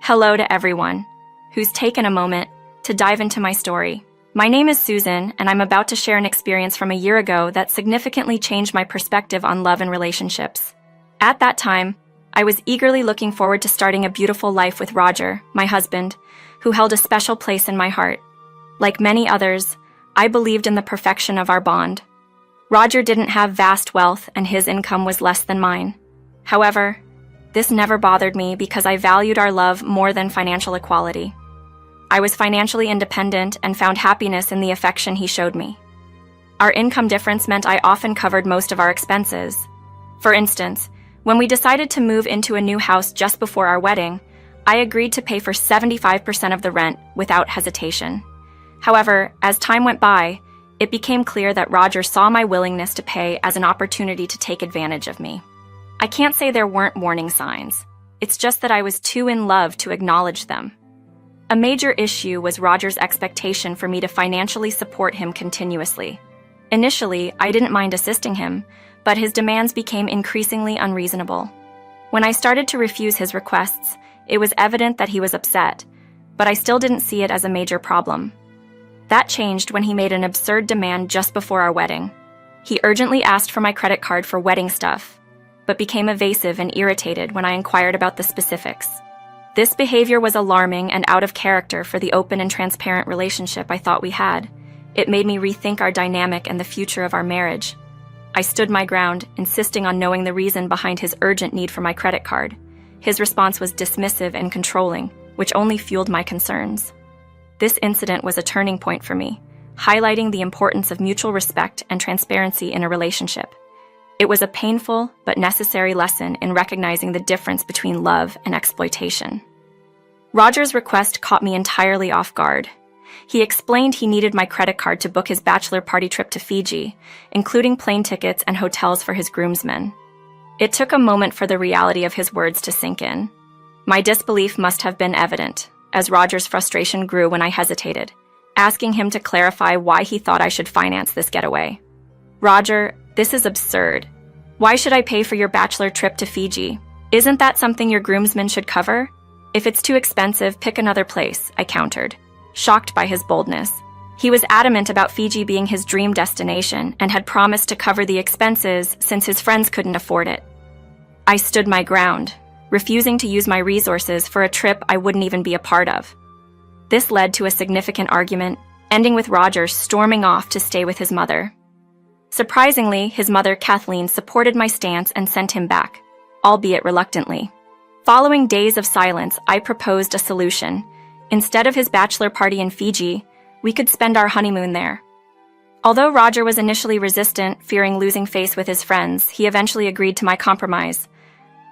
Hello to everyone who's taken a moment to dive into my story. My name is Susan, and I'm about to share an experience from a year ago that significantly changed my perspective on love and relationships. At that time, I was eagerly looking forward to starting a beautiful life with Roger, my husband, who held a special place in my heart. Like many others, I believed in the perfection of our bond. Roger didn't have vast wealth, and his income was less than mine. However, this never bothered me because I valued our love more than financial equality. I was financially independent and found happiness in the affection he showed me. Our income difference meant I often covered most of our expenses. For instance, when we decided to move into a new house just before our wedding, I agreed to pay for 75% of the rent without hesitation. However, as time went by, it became clear that Roger saw my willingness to pay as an opportunity to take advantage of me. I can't say there weren't warning signs. It's just that I was too in love to acknowledge them. A major issue was Roger's expectation for me to financially support him continuously. Initially, I didn't mind assisting him, but his demands became increasingly unreasonable. When I started to refuse his requests, it was evident that he was upset, but I still didn't see it as a major problem. That changed when he made an absurd demand just before our wedding. He urgently asked for my credit card for wedding stuff, but became evasive and irritated when I inquired about the specifics. This behavior was alarming and out of character for the open and transparent relationship I thought we had. It made me rethink our dynamic and the future of our marriage. I stood my ground, insisting on knowing the reason behind his urgent need for my credit card. His response was dismissive and controlling, which only fueled my concerns. This incident was a turning point for me, highlighting the importance of mutual respect and transparency in a relationship. It was a painful but necessary lesson in recognizing the difference between love and exploitation. Roger's request caught me entirely off guard. He explained he needed my credit card to book his bachelor party trip to Fiji, including plane tickets and hotels for his groomsmen. It took a moment for the reality of his words to sink in. My disbelief must have been evident, as Roger's frustration grew when I hesitated, asking him to clarify why he thought I should finance this getaway. "Roger, this is absurd. Why should I pay for your bachelor trip to Fiji? Isn't that something your groomsmen should cover? If it's too expensive, pick another place," I countered, shocked by his boldness. He was adamant about Fiji being his dream destination and had promised to cover the expenses since his friends couldn't afford it. I stood my ground, refusing to use my resources for a trip I wouldn't even be a part of. This led to a significant argument, ending with Roger storming off to stay with his mother. Surprisingly, his mother, Kathleen, supported my stance and sent him back, albeit reluctantly. Following days of silence, I proposed a solution. Instead of his bachelor party in Fiji, we could spend our honeymoon there. Although Roger was initially resistant, fearing losing face with his friends, he eventually agreed to my compromise.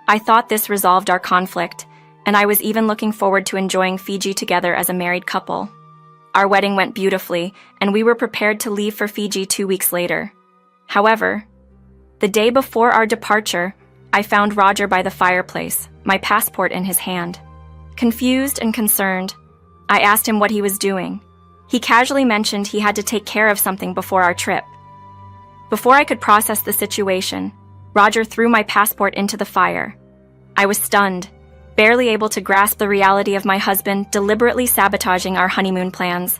I thought this resolved our conflict, and I was even looking forward to enjoying Fiji together as a married couple. Our wedding went beautifully, and we were prepared to leave for Fiji 2 weeks later. However, the day before our departure, I found Roger by the fireplace, my passport in his hand. Confused and concerned, I asked him what he was doing. He casually mentioned he had to take care of something before our trip. Before I could process the situation, Roger threw my passport into the fire. I was stunned, barely able to grasp the reality of my husband deliberately sabotaging our honeymoon plans.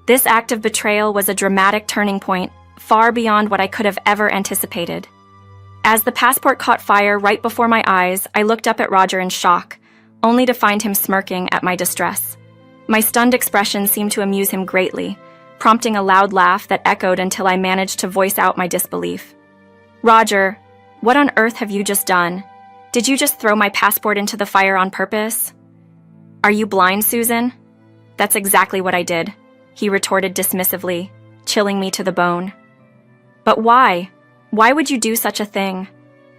This act of betrayal was a dramatic turning point, far beyond what I could have ever anticipated. As the passport caught fire right before my eyes, I looked up at Roger in shock, only to find him smirking at my distress. My stunned expression seemed to amuse him greatly, prompting a loud laugh that echoed until I managed to voice out my disbelief. "Roger, what on earth have you just done? Did you just throw my passport into the fire on purpose?" "Are you blind, Susan?" "That's exactly what I did," he retorted dismissively, chilling me to the bone. "But why? Why would you do such a thing?"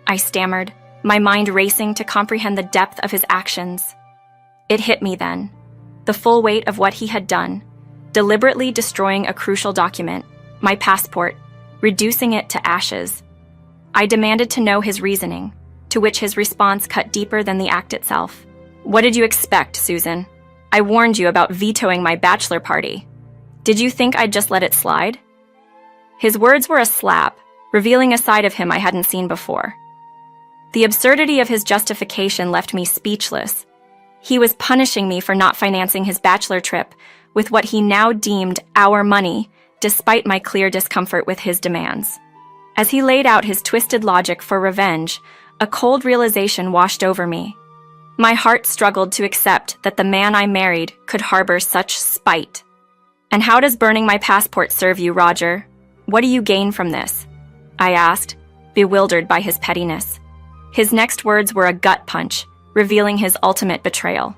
I stammered, my mind racing to comprehend the depth of his actions. It hit me then. The full weight of what he had done, deliberately destroying a crucial document, my passport, reducing it to ashes. I demanded to know his reasoning, to which his response cut deeper than the act itself. "What did you expect, Susan? I warned you about vetoing my bachelor party. Did you think I'd just let it slide?" His words were a slap, revealing a side of him I hadn't seen before. The absurdity of his justification left me speechless. He was punishing me for not financing his bachelor trip with what he now deemed our money, despite my clear discomfort with his demands. As he laid out his twisted logic for revenge, a cold realization washed over me. My heart struggled to accept that the man I married could harbor such spite. "And how does burning my passport serve you, Roger? What do you gain from this?" I asked, bewildered by his pettiness. His next words were a gut punch, revealing his ultimate betrayal.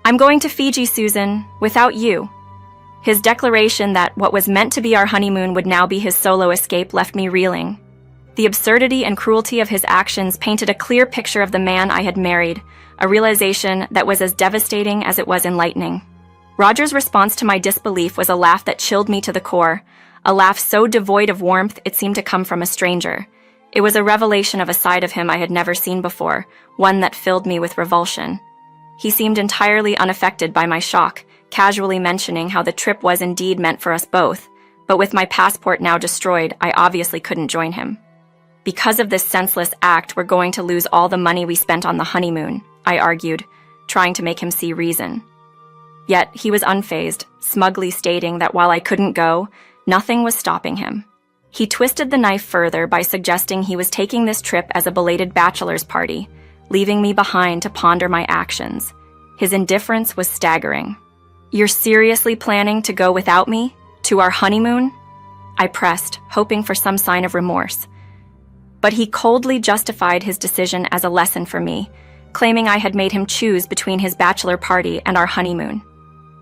"I'm going to Fiji, Susan, without you." His declaration that what was meant to be our honeymoon would now be his solo escape left me reeling. The absurdity and cruelty of his actions painted a clear picture of the man I had married, a realization that was as devastating as it was enlightening. Roger's response to my disbelief was a laugh that chilled me to the core, a laugh so devoid of warmth it seemed to come from a stranger. It was a revelation of a side of him I had never seen before, one that filled me with revulsion. He seemed entirely unaffected by my shock, casually mentioning how the trip was indeed meant for us both, but with my passport now destroyed, I obviously couldn't join him. "Because of this senseless act, we're going to lose all the money we spent on the honeymoon," I argued, trying to make him see reason. Yet he was unfazed, smugly stating that while I couldn't go, nothing was stopping him. He twisted the knife further by suggesting he was taking this trip as a belated bachelor's party, leaving me behind to ponder my actions. His indifference was staggering. "You're seriously planning to go without me? To our honeymoon?" I pressed, hoping for some sign of remorse. But he coldly justified his decision as a lesson for me, claiming I had made him choose between his bachelor party and our honeymoon.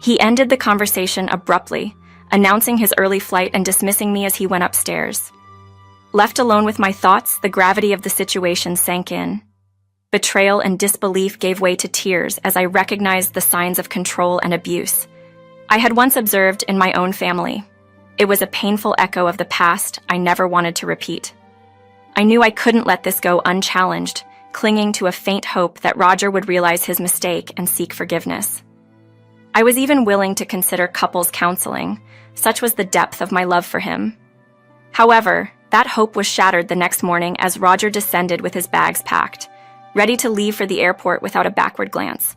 He ended the conversation abruptly, announcing his early flight and dismissing me as he went upstairs. Left alone with my thoughts, the gravity of the situation sank in. Betrayal and disbelief gave way to tears as I recognized the signs of control and abuse I had once observed in my own family. It was a painful echo of the past I never wanted to repeat. I knew I couldn't let this go unchallenged, clinging to a faint hope that Roger would realize his mistake and seek forgiveness. I was even willing to consider couples counseling, such was the depth of my love for him. However, that hope was shattered the next morning as Roger descended with his bags packed, ready to leave for the airport without a backward glance.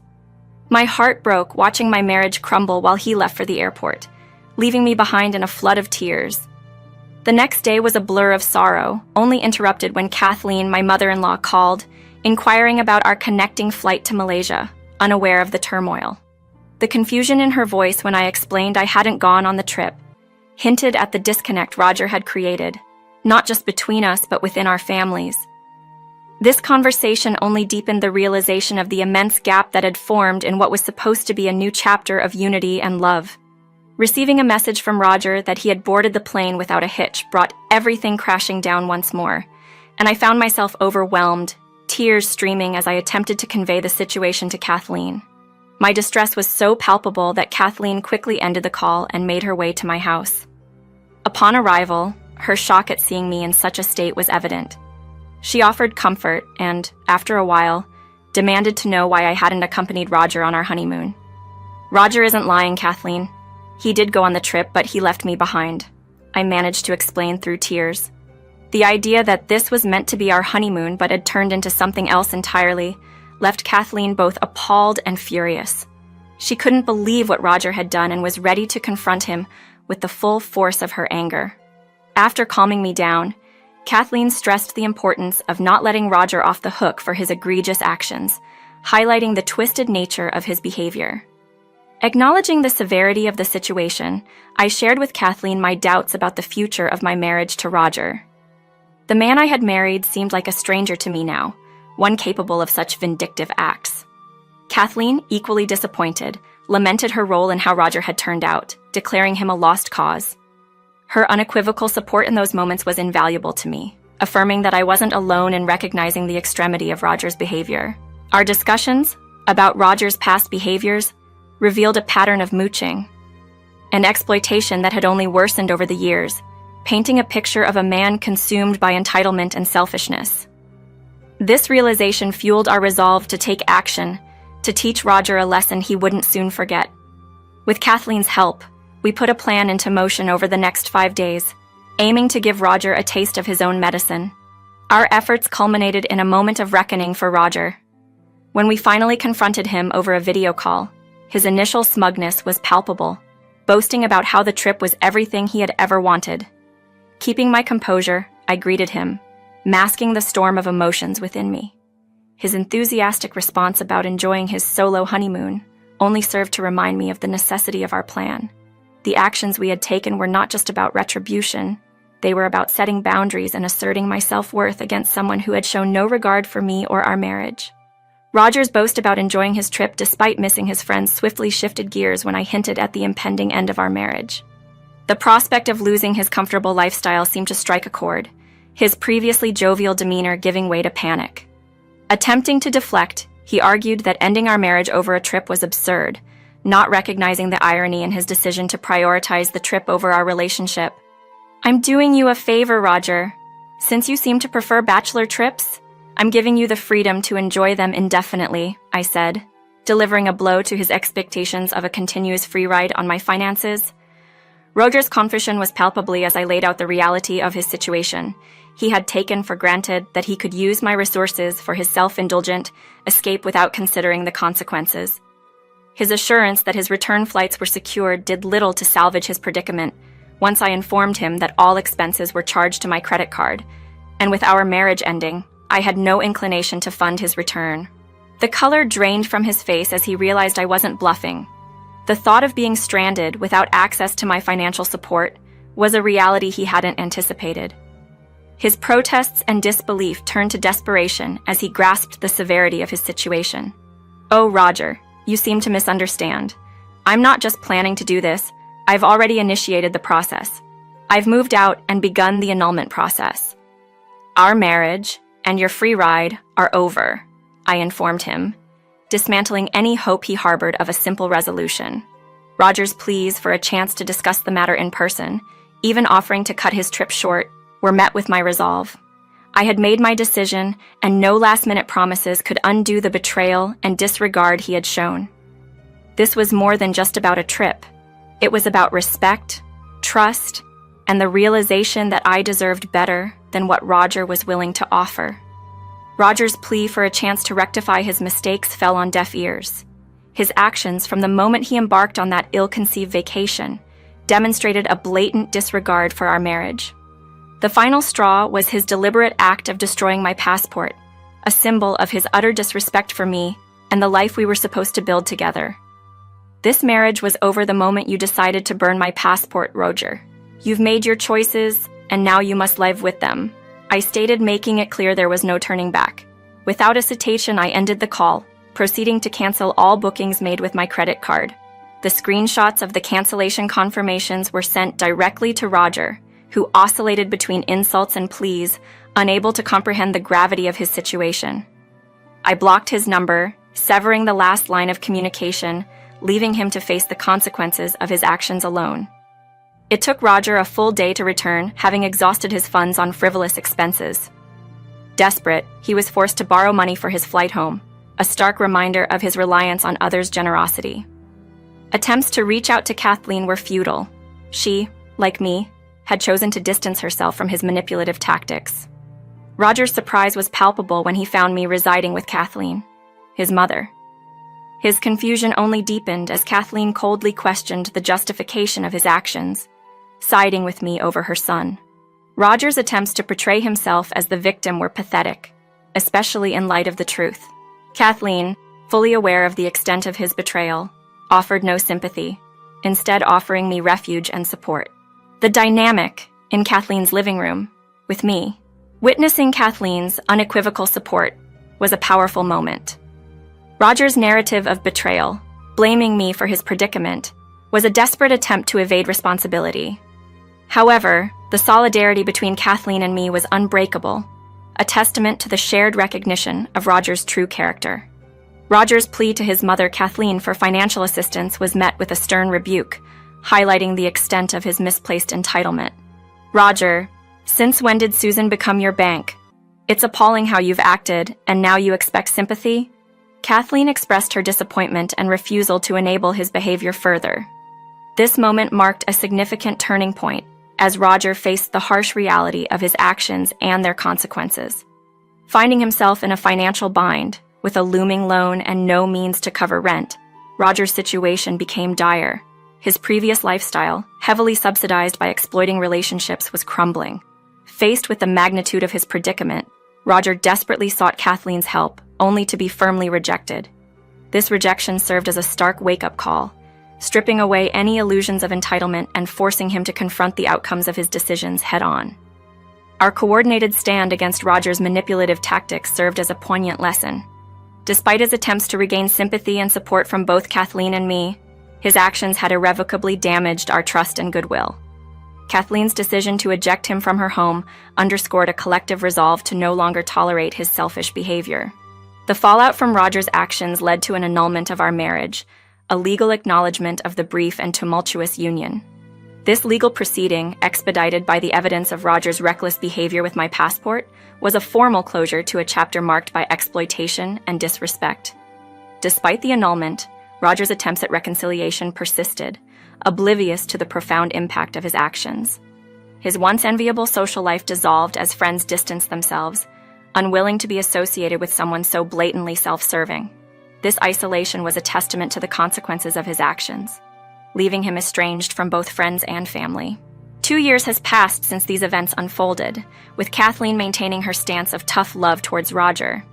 My heart broke watching my marriage crumble while he left for the airport, leaving me behind in a flood of tears. The next day was a blur of sorrow, only interrupted when Kathleen, my mother-in-law, called, inquiring about our connecting flight to Malaysia, unaware of the turmoil. The confusion in her voice when I explained I hadn't gone on the trip hinted at the disconnect Roger had created, not just between us but within our families. This conversation only deepened the realization of the immense gap that had formed in what was supposed to be a new chapter of unity and love. Receiving a message from Roger that he had boarded the plane without a hitch brought everything crashing down once more, and I found myself overwhelmed, tears streaming as I attempted to convey the situation to Kathleen. My distress was so palpable that Kathleen quickly ended the call and made her way to my house. Upon arrival, her shock at seeing me in such a state was evident. She offered comfort and, after a while, demanded to know why I hadn't accompanied Roger on our honeymoon. "Roger isn't lying, Kathleen. He did go on the trip, but he left me behind," I managed to explain through tears. The idea that this was meant to be our honeymoon but had turned into something else entirely left Kathleen both appalled and furious. She couldn't believe what Roger had done and was ready to confront him with the full force of her anger. After calming me down, Kathleen stressed the importance of not letting Roger off the hook for his egregious actions, highlighting the twisted nature of his behavior. Acknowledging the severity of the situation, I shared with Kathleen my doubts about the future of my marriage to Roger. The man I had married seemed like a stranger to me now, one capable of such vindictive acts. Kathleen, equally disappointed, lamented her role in how Roger had turned out, declaring him a lost cause. Her unequivocal support in those moments was invaluable to me, affirming that I wasn't alone in recognizing the extremity of Roger's behavior. Our discussions about Roger's past behaviors revealed a pattern of mooching, an exploitation that had only worsened over the years, painting a picture of a man consumed by entitlement and selfishness. This realization fueled our resolve to take action, to teach Roger a lesson he wouldn't soon forget. With Kathleen's help, we put a plan into motion over the next 5 days, aiming to give Roger a taste of his own medicine. Our efforts culminated in a moment of reckoning for Roger. When we finally confronted him over a video call, his initial smugness was palpable, boasting about how the trip was everything he had ever wanted. Keeping my composure, I greeted him, masking the storm of emotions within me. His enthusiastic response about enjoying his solo honeymoon only served to remind me of the necessity of our plan. The actions we had taken were not just about retribution, they were about setting boundaries and asserting my self-worth against someone who had shown no regard for me or our marriage. Roger's boast about enjoying his trip despite missing his friends swiftly shifted gears when I hinted at the impending end of our marriage. The prospect of losing his comfortable lifestyle seemed to strike a chord, his previously jovial demeanor giving way to panic. Attempting to deflect, he argued that ending our marriage over a trip was absurd, not recognizing the irony in his decision to prioritize the trip over our relationship. "I'm doing you a favor, Roger. Since you seem to prefer bachelor trips, I'm giving you the freedom to enjoy them indefinitely," I said, delivering a blow to his expectations of a continuous free ride on my finances. Roger's confusion was palpably as I laid out the reality of his situation. He had taken for granted that he could use my resources for his self-indulgent escape without considering the consequences. His assurance that his return flights were secured did little to salvage his predicament once I informed him that all expenses were charged to my credit card, and with our marriage ending, I had no inclination to fund his return. The color drained from his face as he realized I wasn't bluffing. The thought of being stranded without access to my financial support was a reality he hadn't anticipated. His protests and disbelief turned to desperation as he grasped the severity of his situation. "Oh, Roger, you seem to misunderstand. I'm not just planning to do this, I've already initiated the process. I've moved out and begun the annulment process. Our marriage and your free ride are over," I informed him, dismantling any hope he harbored of a simple resolution. Roger's pleas for a chance to discuss the matter in person, even offering to cut his trip short, were met with my resolve. I had made my decision, and no last-minute promises could undo the betrayal and disregard he had shown. This was more than just about a trip. It was about respect, trust, and the realization that I deserved better than what Roger was willing to offer. Roger's plea for a chance to rectify his mistakes fell on deaf ears. His actions from the moment he embarked on that ill-conceived vacation demonstrated a blatant disregard for our marriage. The final straw was his deliberate act of destroying my passport, a symbol of his utter disrespect for me and the life we were supposed to build together. "This marriage was over the moment you decided to burn my passport, Roger. You've made your choices, and now you must live with them," I stated, making it clear there was no turning back. Without hesitation, I ended the call, proceeding to cancel all bookings made with my credit card. The screenshots of the cancellation confirmations were sent directly to Roger, who oscillated between insults and pleas, unable to comprehend the gravity of his situation. I blocked his number, severing the last line of communication, leaving him to face the consequences of his actions alone. It took Roger a full day to return, having exhausted his funds on frivolous expenses. Desperate, he was forced to borrow money for his flight home, a stark reminder of his reliance on others' generosity. Attempts to reach out to Kathleen were futile. She, like me, had chosen to distance herself from his manipulative tactics. Roger's surprise was palpable when he found me residing with Kathleen, his mother. His confusion only deepened as Kathleen coldly questioned the justification of his actions, siding with me over her son. Roger's attempts to portray himself as the victim were pathetic, especially in light of the truth. Kathleen, fully aware of the extent of his betrayal, offered no sympathy, instead offering me refuge and support. The dynamic in Kathleen's living room, with me, witnessing Kathleen's unequivocal support, was a powerful moment. Roger's narrative of betrayal, blaming me for his predicament, was a desperate attempt to evade responsibility. However, the solidarity between Kathleen and me was unbreakable, a testament to the shared recognition of Roger's true character. Roger's plea to his mother Kathleen for financial assistance was met with a stern rebuke, highlighting the extent of his misplaced entitlement. "Roger, since when did Susan become your bank? It's appalling how you've acted, and now you expect sympathy?" Kathleen expressed her disappointment and refusal to enable his behavior further. This moment marked a significant turning point as Roger faced the harsh reality of his actions and their consequences. Finding himself in a financial bind, With a looming loan and no means to cover rent, Roger's situation became dire. His previous lifestyle, heavily subsidized by exploiting relationships, was crumbling. Faced with the magnitude of his predicament, Roger desperately sought Kathleen's help, only to be firmly rejected. This rejection served as a stark wake-up call, stripping away any illusions of entitlement and forcing him to confront the outcomes of his decisions head-on. Our coordinated stand against Roger's manipulative tactics served as a poignant lesson. Despite his attempts to regain sympathy and support from both Kathleen and me, his actions had irrevocably damaged our trust and goodwill. Kathleen's decision to eject him from her home underscored a collective resolve to no longer tolerate his selfish behavior. The fallout from Roger's actions led to an annulment of our marriage, a legal acknowledgement of the brief and tumultuous union. This legal proceeding, expedited by the evidence of Roger's reckless behavior with my passport, was a formal closure to a chapter marked by exploitation and disrespect. Despite the annulment, Roger's attempts at reconciliation persisted, oblivious to the profound impact of his actions. His once enviable social life dissolved as friends distanced themselves, unwilling to be associated with someone so blatantly self-serving. This isolation was a testament to the consequences of his actions, leaving him estranged from both friends and family. 2 years has passed since these events unfolded, with Kathleen maintaining her stance of tough love towards Roger.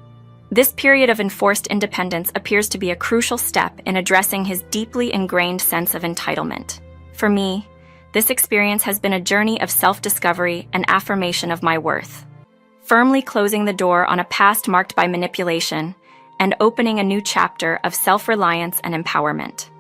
This period of enforced independence appears to be a crucial step in addressing his deeply ingrained sense of entitlement. For me, this experience has been a journey of self-discovery and affirmation of my worth, firmly closing the door on a past marked by manipulation and opening a new chapter of self-reliance and empowerment.